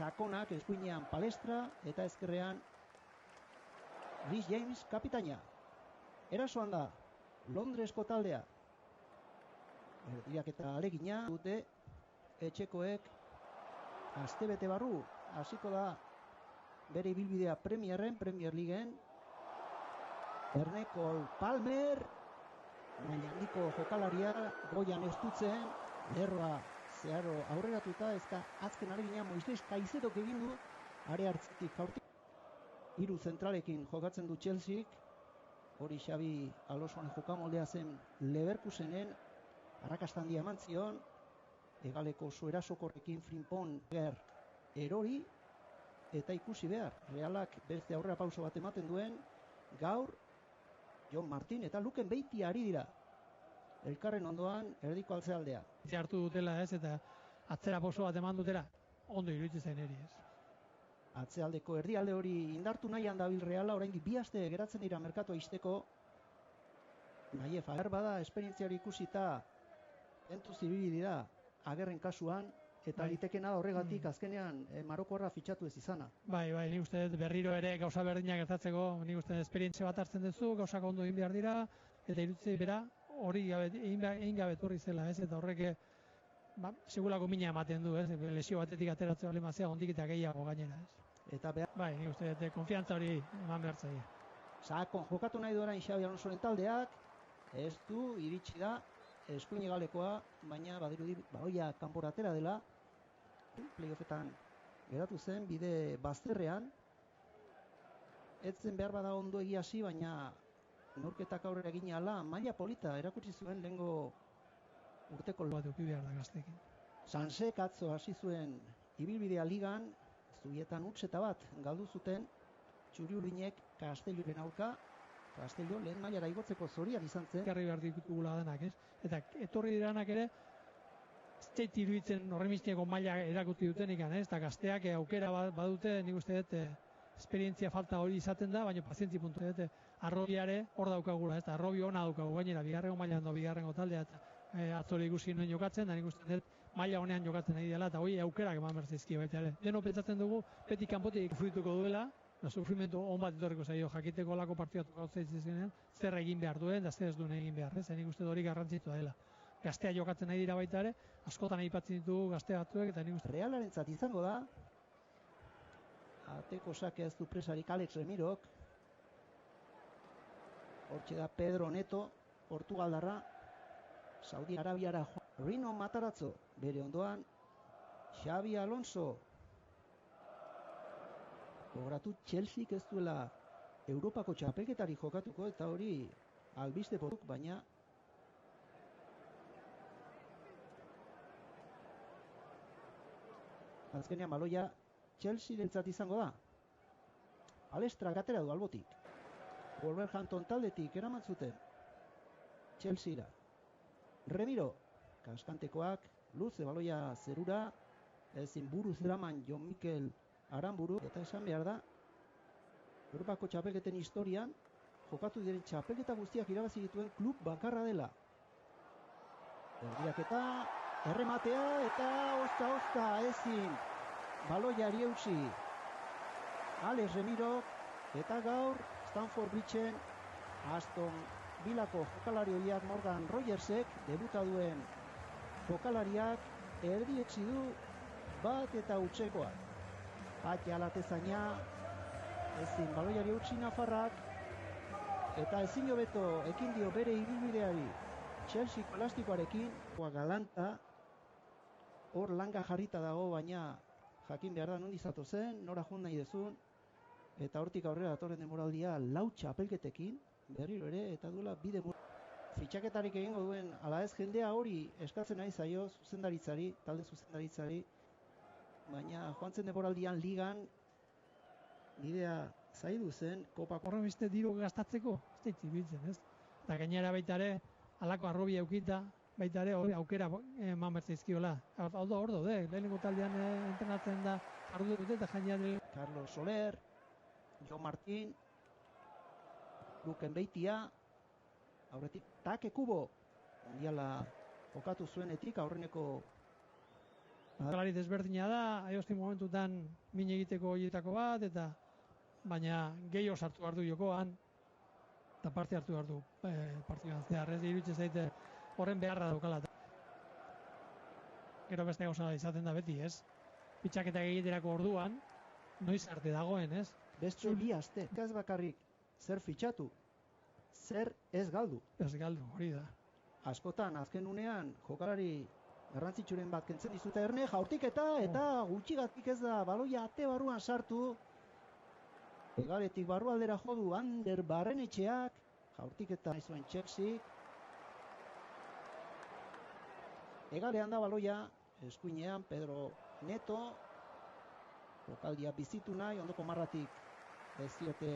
sakonak, eskuinean Palestra eta ezkerrean Rhys James kapitaina. Erasoan da Londresko taldea. Erdiak eta alegina dute etxekoek astebete barru hasiko da bere ibilbidea Premier Leagueen. Erne Cole Palmer maila handiko jokalaria goian estutzen, lerroa zeharo aurreratuta, ezka azken alegina Moises Caicedo egin du are hartzetik jaurtik. Hiru zentralekin jokatzen du Chelseak, hori Xabi Alonsoren jokamoldea zen Leverkusenen, arrakasta handia eman zion, hegaleko suerasokorrekin Frimpong erori, eta ikusi behar, Realak beste aurrera pauso bat ematen duen, gaur Jon Martin eta Luken Beiti ari dira. Elkarren ondoan erdiko altzealdea. Hartu dutela ez, eta atzera pauso bat eman dutela, ondo iruditzen zen eri ez. Atzealdeko erdialde hori indartu nahian dabil Reala, oraindik 2 aste geratzen dira merkatua izteko. Naief, ager bada esperientziari ikusita entuzibili dira agerren kasuan, eta litekena horregatik azkenean Marokorra fitxatu ez izana. Bai, nik uste berriro ere gauza berdinak gertatzeko, nik uste esperientzia bat hartzen duzu, gauzak ondo egin behar dira, eta iruditzen bera hori egin gabe etorri zela, ez, eta horrek segulako mina ematen du, ez, lesio batetik ateratzen bale mazea, ondik eta gehiago gainera, ez. Eta behar... Bai, nik uste konfiantza hori eman behar zaia. Sakon jokatu nahi du orain Xabi Alonsoren taldeak, ez du, iritsi da, eskuin egalekoa, baina badirudi baoia kanpora atera dela, playoffetan geratu zen, bide bazterrean, etzen behar bada ondo egia hasi, baina neurketak aurrera egin ala, maila polita erakutsi zuen lehengo urteko bat eduki behar da gaztekin. Sansek atzo hasi zuen ibilbidea ligan, zubietan utzeta bat galdu zuten, txuri-urdinek Castelloren aurka, Castello lehen mailara igotzeko zorian izan zen. Garri behar ditugula denak, ez? Eta etorri diranak ere, ez zait iruditzen horremistieko maila erakuti dutenik, ez? Eta gazteak aukera badute, nik uste dut, esperientzia falta hori izaten da, baina pazientzi puntu dut, arrobiare hor daukagula, ez? Arrobi ona daukagu gainera, bigarrengo mailan do bigarrengo taldea, eta atzore ikusi nuen jokatzen, da nik uste dut maila honean jokatzen nahi dela, eta hori aukerak eman berzaizki baita ere. Deno pentsatzen dugu, beti kanpotik fruituko duela, sufrimendu on bat etorriko zaio, jakiteko lako partidatu gauza izizkenean, zer egin behar duen, da zer ez duen egin behar, ez? Nik uste hori garrantzitsua dela. Gaztea jokatzen nahi dira baita ere, askotan aipatzen ditugu gazte batzuek, eta nik uste... Realarentzat izango da, ateko sake ez du presarik Alex Remirok, hortxe da Pedro Neto, Portugaldarra, Saudi Arabiara Rino Matarazzo, bere ondoan, Xabi Alonso, gogoratu Chelseak ez duela Europako txapelketari jokatuko, eta hori albiste potuk, baina azkenean baloia Chelsea-rentzat izango da. Palestra gatera du albotik. Wolverhampton taldetik eraman zuten Chelsea-ra. Remiro, kaskantekoak, luze baloia zerura, ezin buruz eraman Jon Mikel Aranburu, eta esan behar da, Europako txapelketen historian, jokatu diren txapelketa guztiak irabazi dituen klub bakarra dela. Erdiaketa, errematea, eta ozta, ezin, baloiari eutsi. Alex Remiro, eta gaur, Stamford Bridgeen, Aston Villako jokalari horiak Morgan Rogersek, debuta duen jokalariak, erdietsi du bat eta utzekoak. Patja alatezaina, ezin baloiari utzi Nafarrak, eta ezin hobeto ekin dio bere ibilbideari Chelsea elastikoarekin, galanta, hor langa jarrita dago, baina jakin behar da nondi zatu zen, nora jun nahi dezun, eta hortik aurrera datorren demoraldia lau txapelketekin, berriro ere, eta duela bide fitxaketarik egingo duen, ala ez jendea hori eskatzen nahi zaio zuzendaritzari, talde zuzendaritzari, baina joan zen demoraldian ligan bidea zaidu zen, kopako horren beste diru gastatzeko, ez da itzibiltzen, ez? Eta gainera baita ere, alako arrobi eukita, baita ere aukera eman bertzaizkiola. Hor daude, lehenengo taldean entrenatzen da, ardu dute eta jainean... Carlos Soler, Jon Martin, Luken Beitia, aurretik Take Kubo, mundiala jokatu zuenetik, aurreneko Jokalari desberdina da, aiosti momentutan min egiteko horietako bat, eta baina gehiago sartu behar du jokoan, eta parte hartu behar du partidan zehar, ez iruditzen zaite horren beharra daukala. Gero beste gauza izaten da beti, ez? Pitxaketak egiterako orduan, noiz arte dagoen, ez? Beste bi aste, ez bakarrik zer fitxatu, zer ez galdu. Ez galdu, hori da. Askotan, azken unean, jokalari garrantzitsuren bat kentzen dizute erne, jaurtiketa, eta gutxigatik ez da baloia ate barruan sartu. Egaletik barrualdera jodu Ander Barrenetxeak, jaurtiketa izuen Txeksik. Egalean da baloia, eskuinean Pedro Neto, jokaldia bizitu nahi, ondoko marratik ez diote